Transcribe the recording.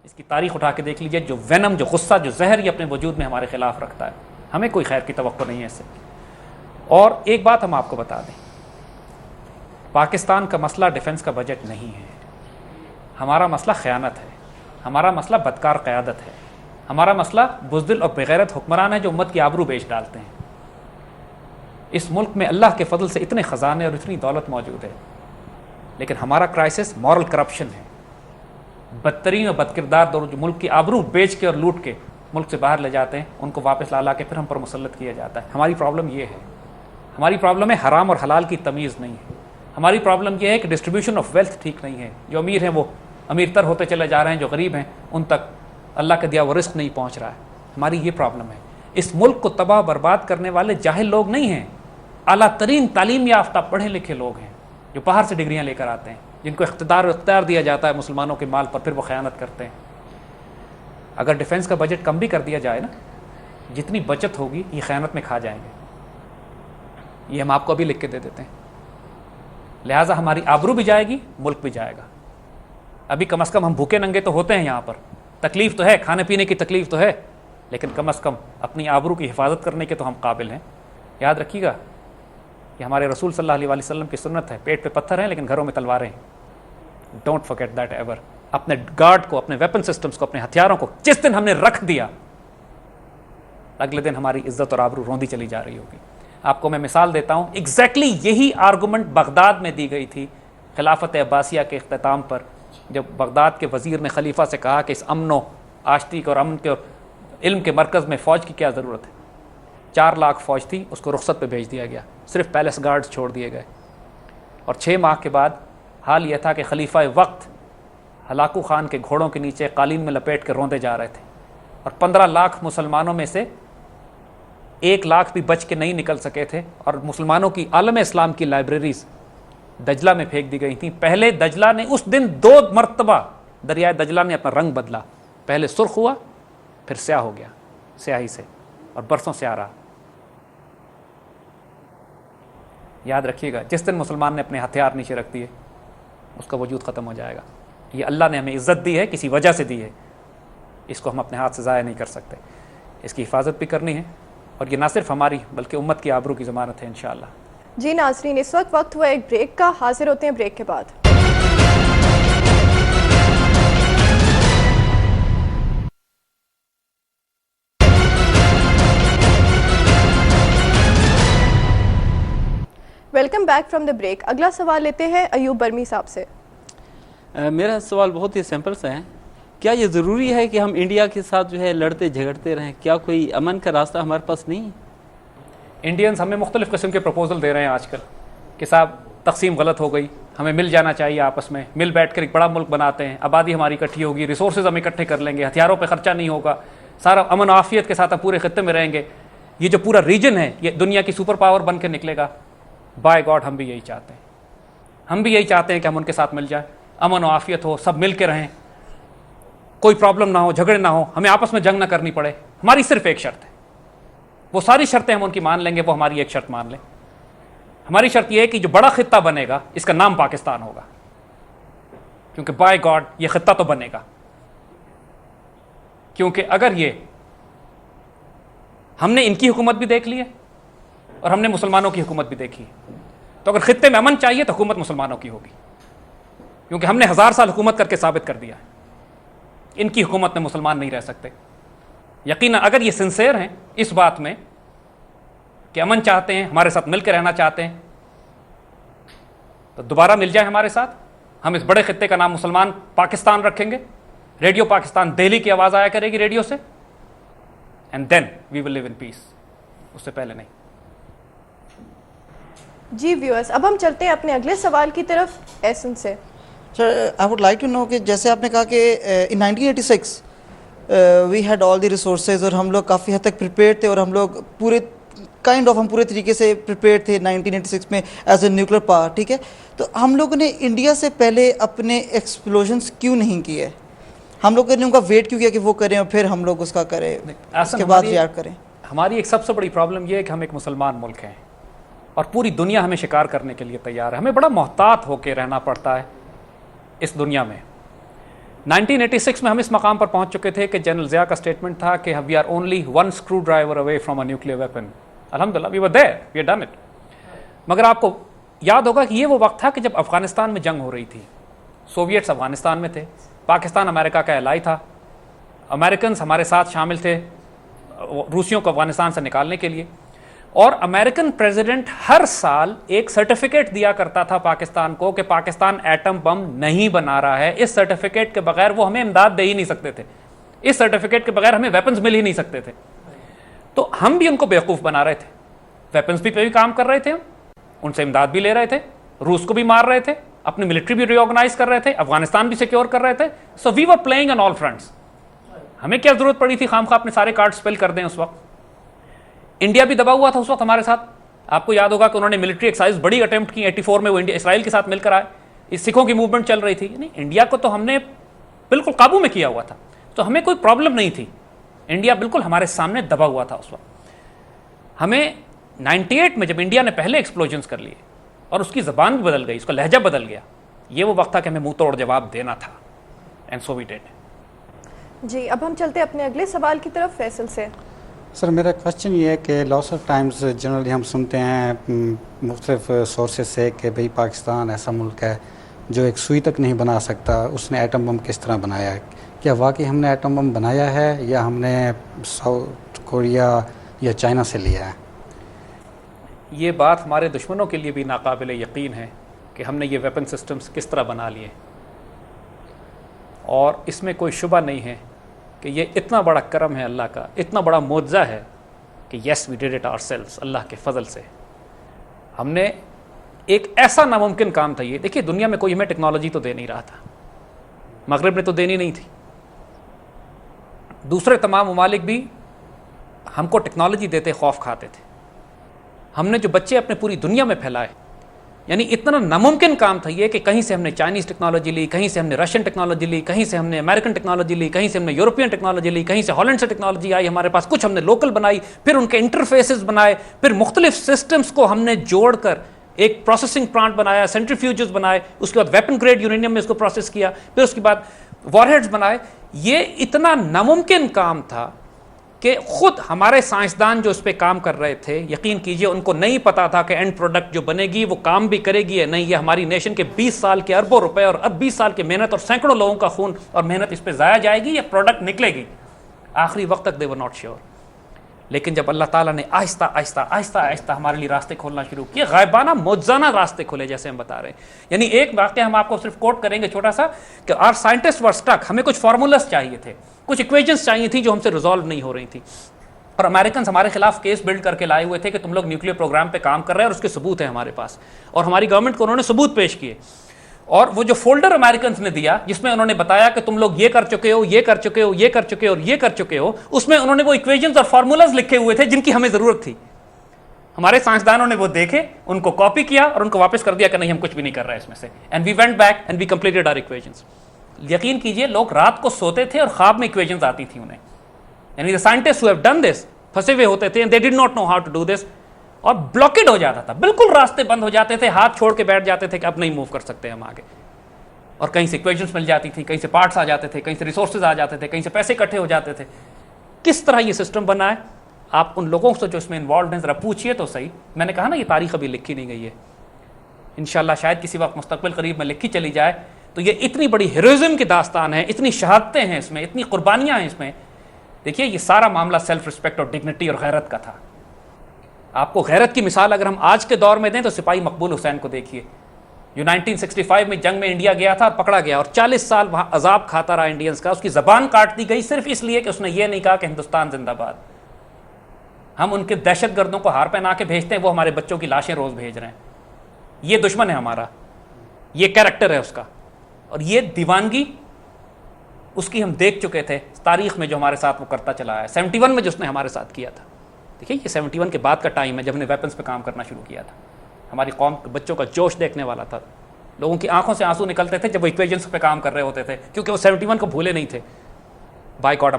اس کی تاریخ اٹھا کے دیکھ لیجئے، جو وینم، جو غصہ، جو زہر یہ اپنے وجود میں ہمارے خلاف رکھتا ہے، ہمیں کوئی خیر کی توقع نہیں ہے اس سے۔ اور ایک بات ہم آپ کو بتا دیں، پاکستان کا مسئلہ ڈیفنس کا بجٹ نہیں ہے، ہمارا مسئلہ خیانت ہے، ہمارا مسئلہ بدکار قیادت ہے، ہمارا مسئلہ بزدل اور بغیرت حکمران ہے جو امت کی آبرو بیچ ڈالتے ہیں۔ اس ملک میں اللہ کے فضل سے اتنے خزانے اور اتنی دولت موجود ہے، لیکن ہمارا کرائسس مورل کرپشن ہے۔ بدترین اور بدکردار دور جو ملک کی آبرو بیچ کے اور لوٹ کے ملک سے باہر لے جاتے ہیں، ان کو واپس لا کے پھر ہم پر مسلط کیا جاتا ہے۔ ہماری پرابلم یہ ہے، ہماری پرابلم ہے حرام اور حلال کی تمیز نہیں ہے، ہماری پرابلم یہ ہے کہ ڈسٹریبیوشن آف ویلتھ ٹھیک نہیں ہے، جو امیر ہیں وہ امیر تر ہوتے چلے جا رہے ہیں، جو غریب ہیں ان تک اللہ کا دیا وہ رزق نہیں پہنچ رہا ہے۔ ہماری یہ پرابلم ہے۔ اس ملک کو تباہ برباد کرنے والے جاہل لوگ نہیں ہیں، اعلیٰ ترین تعلیم یافتہ پڑھے لکھے لوگ ہیں جو باہر سے ڈگریاں لے کر آتے ہیں، جن کو اختیار دیا جاتا ہے مسلمانوں کے مال پر، پھر وہ خیانت کرتے ہیں۔ اگر ڈیفنس کا بجٹ کم بھی کر دیا جائے نا، جتنی بچت ہوگی یہ خیانت میں کھا جائیں گے، یہ ہم آپ کو ابھی لکھ کے دے دیتے ہیں۔ لہٰذا ہماری آبرو بھی جائے گی، ملک بھی جائے گا۔ ابھی کم از کم ہم بھوکے ننگے تو ہوتے ہیں یہاں پر، تکلیف تو ہے، کھانے پینے کی تکلیف تو ہے، لیکن کم از کم اپنی آبرو کی حفاظت کرنے کے تو ہم قابل ہیں۔ یاد رکھیے گا کہ ہمارے رسول صلی اللہ علیہ وسلم کی سنت ہے، پیٹ پہ پتھر ہیں لیکن گھروں میں تلواریں ہیں۔ Don't forget that ever. اپنے گارڈ کو، اپنے ویپن سسٹمز کو، اپنے ہتھیاروں کو جس دن ہم نے رکھ دیا، اگلے دن ہماری عزت اور آبرو روندی چلی جا رہی ہوگی۔ آپ کو میں مثال دیتا ہوں، ایگزیکٹلی یہی آرگومنٹ بغداد میں دی گئی تھی خلافت عباسیہ کے اختتام پر، جب بغداد کے وزیر نے خلیفہ سے کہا کہ اس امن و آشتی اور امن کے اور علم کے مرکز میں فوج کی کیا ضرورت ہے۔ 4 لاکھ فوج تھی، اس کو رخصت پہ بھیج دیا گیا، صرف پیلس گارڈز چھوڑ دیے گئے، اور 6 ماہ کے بعد حال یہ تھا کہ خلیفہ وقت ہلاکو خان کے گھوڑوں کے نیچے قالین میں لپیٹ کے روندے جا رہے تھے، اور 15 لاکھ مسلمانوں میں سے 1 لاکھ بھی بچ کے نہیں نکل سکے تھے، اور مسلمانوں کی عالم اسلام کی لائبریریز دجلہ میں پھینک دی گئی تھیں۔ پہلے دجلہ نے اس دن 2 مرتبہ دریائے دجلہ نے اپنا رنگ بدلا، پہلے سرخ ہوا پھر سیاہ ہو گیا سیاہی سے، اور برسوں سے آ رہا۔ یاد رکھیے گا، جس دن مسلمان نے اپنے ہتھیار نیچے رکھ دیے اس کا وجود ختم ہو جائے گا۔ یہ اللہ نے ہمیں عزت دی ہے، کسی وجہ سے دی ہے، اس کو ہم اپنے ہاتھ سے ضائع نہیں کر سکتے، اس کی حفاظت بھی کرنی ہے، اور یہ نہ صرف ہماری بلکہ امت کی آبرو کی ضمانت ہے انشاءاللہ۔ جی ناظرین، اس وقت ہوا ایک بریک کا، حاضر ہوتے ہیں بریک کے بعد۔ Welcome back from the break. اگلا سوال لیتے ہیں ایوب برمی صاحب سے۔ میرا سوال بہت ہی سمپل سا ہے، کیا یہ ضروری ہے کہ ہم انڈیا کے ساتھ جو ہے لڑتے جھگڑتے رہیں؟ کیا کوئی امن کا راستہ ہمارے پاس نہیں ہے؟ انڈینز ہمیں مختلف قسم کے پروپوزل دے رہے ہیں آج کل کہ صاحب تقسیم غلط ہو گئی، ہمیں مل جانا چاہیے، آپس میں مل بیٹھ کر ایک بڑا ملک بناتے ہیں، آبادی ہماری اکٹھی ہوگی، ریسورسز ہم اکٹھے کر لیں گے، ہتھیاروں پہ خرچہ نہیں ہوگا، سارا امن و عافیت کے ساتھ ہم پورے خطے میں رہیں گے، یہ جو پورا ریجن ہے یہ دنیا کی سپر پاور بن کے نکلے گا۔ بائی گاڈ ہم بھی یہی چاہتے ہیں، ہم بھی یہی چاہتے ہیں کہ ہم ان کے ساتھ مل جائیں، امن و عافیت ہو، سب مل کے رہیں، کوئی پرابلم نہ ہو، جھگڑے نہ ہو، ہمیں آپس میں جنگ نہ کرنی پڑے۔ ہماری صرف ایک شرط ہے، وہ ساری شرطیں ہم ان کی مان لیں گے، وہ ہماری ایک شرط مان لیں۔ ہماری شرط یہ ہے کہ جو بڑا خطہ بنے گا اس کا نام پاکستان ہوگا، کیونکہ بائی گاڈ یہ خطہ تو بنے گا، کیونکہ اگر یہ ہم نے ان کی حکومت بھی دیکھ لی ہے اور ہم نے مسلمانوں کی حکومت بھی دیکھی ہے، تو اگر خطے میں امن چاہیے تو حکومت مسلمانوں کی ہوگی، کیونکہ ہم نے 1000 سال حکومت کر کے ثابت کر دیا ہے ان کی حکومت میں مسلمان نہیں رہ سکتے۔ یقیناً اگر یہ سنسیئر ہیں اس بات میں کہ امن چاہتے ہیں، ہمارے ساتھ مل کے رہنا چاہتے ہیں، تو دوبارہ مل جائیں ہمارے ساتھ، ہم اس بڑے خطے کا نام مسلمان پاکستان رکھیں گے، ریڈیو پاکستان دہلی کی آواز آیا کرے گی ریڈیو سے، اینڈ دین وی ول لیو ان پیس، اس سے پہلے نہیں۔ جی ویورز، اب ہم چلتے ہیں اپنے اگلے سوال کی طرف ایسن سے۔ Sir I would like to know کہ جیسے آپ نے کہا کہ ان 1986 we had all the resources, اور ہم لوگ کافی حد تک پریپیئر تھے، اور ہم لوگ پورے ہم پورے طریقے سے پریپیئر تھے 1986 میں ایز اے نیوکلیر پاور، ٹھیک ہے؟ تو ہم لوگوں نے انڈیا سے پہلے اپنے ایکسپلوژنس کیوں نہیں کیے؟ ہم لوگوں نے ان کا ویٹ کیوں کیا کہ وہ کریں اور پھر ہم لوگ اس کا کریں، اس کے بعد ریئیکٹ کریں؟ ہماری ایک سب سے بڑی پرابلم یہ ہے کہ ہم ایک مسلمان ملک ہیں اور پوری دنیا ہمیں شکار کرنے کے لیے تیار ہے، ہمیں بڑا محتاط ہو کے رہنا پڑتا ہے اس دنیا میں۔ 1986 में हम इस मकाम पर पहुंच चुके थे कि जनरल ज़िया का स्टेटमेंट था कि we are only one screwdriver away from a nuclear weapon. अल्हम्दुलिल्लाह we were there, we had done it. मगर आपको याद होगा कि ये वो वक्त था कि जब अफगानिस्तान में जंग हो रही थी. सोवियट्स अफगानिस्तान में थे, पाकिस्तान अमेरिका का एलाई था, अमेरिकन हमारे साथ शामिल थे रूसियों को अफगानिस्तान से निकालने के लिए. और अमेरिकन प्रेसिडेंट हर साल एक सर्टिफिकेट दिया करता था पाकिस्तान को कि पाकिस्तान एटम बम नहीं बना रहा है. इस सर्टिफिकेट के बगैर वो हमें इमदाद दे ही नहीं सकते थे, इस सर्टिफिकेट के बगैर हमें वेपन्स मिल ही नहीं सकते थे. तो हम भी उनको बेवकूफ़ बना रहे थे, वेपन्स पे भी काम कर रहे थे, उनसे इमदाद भी ले रहे थे, रूस को भी मार रहे थे, अपनी मिलिट्री भी रिऑर्गेनाइज कर रहे थे, अफगानिस्तान भी सिक्योर कर रहे थे. So we were playing on all fronts. हमें क्या जरूरत पड़ी थी खामखा अपने सारे कार्ड स्पेल कर दें. उस वक्त इंडिया भी दबा हुआ था उस वक्त हमारे साथ. आपको याद होगा कि उन्होंने मिलिट्री एक्सरसाइज बड़ी अटेम्प्ट की 84 में, वो इंडिया इसराइल के साथ मिलकर आए. इस सिखों की मूवमेंट चल रही थी. नहीं, इंडिया को तो हमने बिल्कुल काबू में किया हुआ था, तो हमें कोई प्रॉब्लम नहीं थी. इंडिया बिल्कुल हमारे सामने दबा हुआ था उस वक्त. हमें 98 में जब इंडिया ने पहले एक्सप्लोजन्स कर लिए और उसकी ज़बान भी बदल गई, उसका लहजा बदल गया, ये वो वक्त था कि हमें मुंह तोड़ जवाब देना था. And so we did. जी, अब हम चलते हैं अपने अगले सवाल की तरफ, फैसल से. सर मेरा क्वेश्चन ये है कि लॉस ऑफ टाइम्स जनरली हम सुनते हैं मुख्तलिफ सोर्सेज से कि भाई पाकिस्तान ऐसा मुल्क है जो एक सुई तक नहीं बना सकता, उसने एटम बम किस तरह बनाया है. क्या वाकई हमने एटम बम बनाया है या हमने साउथ कोरिया या चाइना से लिया है? ये बात हमारे दुश्मनों के लिए भी नाकाबिल यकीन है कि हमने ये वेपन सिस्टम्स किस तरह बना लिए. और इसमें कोई शुबा नहीं है कि ये इतना बड़ा करम है अल्लाह का, इतना बड़ा मोज़ा है कि yes we did it ourselves. अल्लाह के फजल से हमने एक ऐसा नामुमकिन काम था ये. देखिए, दुनिया में कोई हमें टेक्नोलॉजी तो दे नहीं रहा था, मगरिब ने तो देनी नहीं थी, दूसरे तमाम ममालिक भी हमको टेक्नोलॉजी देते खौफ खाते थे. हमने जो बच्चे अपने पूरी दुनिया में फैलाए, यानी इतना नामुमकिन काम था ये कि कहीं से हमने चाइनीज़ टेक्नोलॉजी ली, कहीं से हमने रशियन टेक्नोलॉजी ली, कहीं से हमने अमेरिकन टेक्नोलॉजी ली, कहीं से हमने यूरोपियन टेक्नोलॉजी ली, कहीं से हॉलैंड से टेक्नोलॉजी आई हमारे पास, कुछ हमने लोकल बनाई, फिर उनके इंटरफेसेस बनाए, फिर मुख्तलिफ सिस्टम्स को हमने जोड़कर एक प्रोसेसिंग प्लांट बनाया, सेंट्रीफ्यूजेस बनाए, उसके बाद वेपन ग्रेड यूरेनियम में इसको प्रोसेस किया, फिर उसके बाद वॉरहेड्स बनाए. ये इतना नामुमकिन काम था कि खुद हमारे साइंसदान जो इस पे काम कर रहे थे, यकीन कीजिए उनको नहीं पता था कि एंड प्रोडक्ट जो बनेगी वो काम भी करेगी या नहीं. ये हमारी नेशन के 20 साल के अरबों रुपए और अब 20 साल की मेहनत और सैकड़ों लोगों का खून और मेहनत इस पे ज़ाया जाएगी या प्रोडक्ट निकलेगी. आखिरी वक्त तक दे वर नॉट श्योर. लेकिन जब अल्लाह ताला ने आहिस्ता आहिस्ता आहिस्ता आहिस्ता हमारे लिए रास्ते खोलना शुरू किए, गायबाना मौजज़ाना रास्ते खोले, जैसे हम बता रहे हैं. यानी एक वाक़या हम आपको सिर्फ कोट करेंगे छोटा सा, कि आवर साइंटिस्ट वर स्टक. हमें कुछ फार्मूलास चाहिए थे, कुछ इक्वेशंस चाहिए थी जो हमसे रिजॉल्व नहीं हो रही थी. और अमेरिकन हमारे खिलाफ केस बिल्ड करके लाए हुए थे कि तुम लोग न्यूक्लियर प्रोग्राम पे काम कर रहे हैं, और उसके सबूत है हमारे पास, और हमारी गवर्नमेंट को उन्होंने सबूत पेश किए. और वो जो फोल्डर अमेरिकन ने दिया जिसमें उन्होंने बताया कि तुम लोग ये कर चुके हो, ये कर चुके हो, ये कर चुके हो और ये कर चुके हो, उसमें उन्होंने वो इक्वेशंस और फार्मूलाज लिखे हुए थे जिनकी हमें जरूरत थी. हमारे साइंसदानों ने वो देखे, उनको कॉपी किया और उनको वापस कर दिया कि नहीं हम कुछ भी नहीं कर रहे हैं इसमें से. And we went back and we completed our equations. यकीन कीजिए लोग रात को सोते थे और ख्वाब में इक्वेशंस आती थी उन्हें. यानी the scientist who have done this फंसे हुए होते थे, they did not know how to do this, और ब्लॉकेड हो जाता था, बिल्कुल रास्ते बंद हो जाते थे, हाथ छोड़ के बैठ जाते थे कि अब नहीं मूव कर सकते हम आगे. और कहीं से इक्वेशंस मिल जाती थी, कहीं से पार्ट्स आ जाते थे, कहीं से रिसोर्सेज आ जाते थे, कहीं से पैसे इकट्ठे हो जाते थे. किस तरह ये सिस्टम बना है, आप उन लोगों से जो इसमें इन्वॉल्व हैं जरा पूछिए तो सही. मैंने कहा ना ये तारीख अभी लिखी नहीं गई है, इंशाल्लाह शायद किसी वक्त मुस्तकबिल करीब में लिखी चली जाए. तो ये इतनी बड़ी हीरोइज्म की दास्तान है, इतनी शहादतें हैं इसमें, इतनी कुर्बानियां हैं इसमें. देखिए ये सारा मामला सेल्फ रिस्पेक्ट और डिग्निटी और गैरत का था. आपको गैरत की मिसाल अगर हम आज के दौर में दें तो सिपाही मकबूल हुसैन को देखिए, जो 1965 में जंग में इंडिया गया था और पकड़ा गया, और 40 साल वहां अजाब खाता रहा इंडियंस का. उसकी जबान काट दी गई सिर्फ इसलिए कि उसने ये नहीं कहा कि हिंदुस्तान जिंदाबाद. हम उनके दहशत गर्दों को हार पहना के भेजते हैं, वो हमारे बच्चों की लाशें रोज भेज रहे हैं. ये दुश्मन है हमारा, ये कैरेक्टर है उसका, और ये दीवानगी उसकी हम देख चुके थे तारीख में जो हमारे साथ वो करता चला है. 71 में जो उसने हमारे साथ किया था. देखिए ये 71 के बाद का टाइम है जब हमने वेपन्स पे काम करना शुरू किया था. हमारी कौम के बच्चों का जोश देखने वाला था, लोगों की आंखों से आंसू निकलते थे जब वो इक्वेशंस पे काम कर रहे होते थे, क्योंकि वो 71 को भूले नहीं थे. Bye God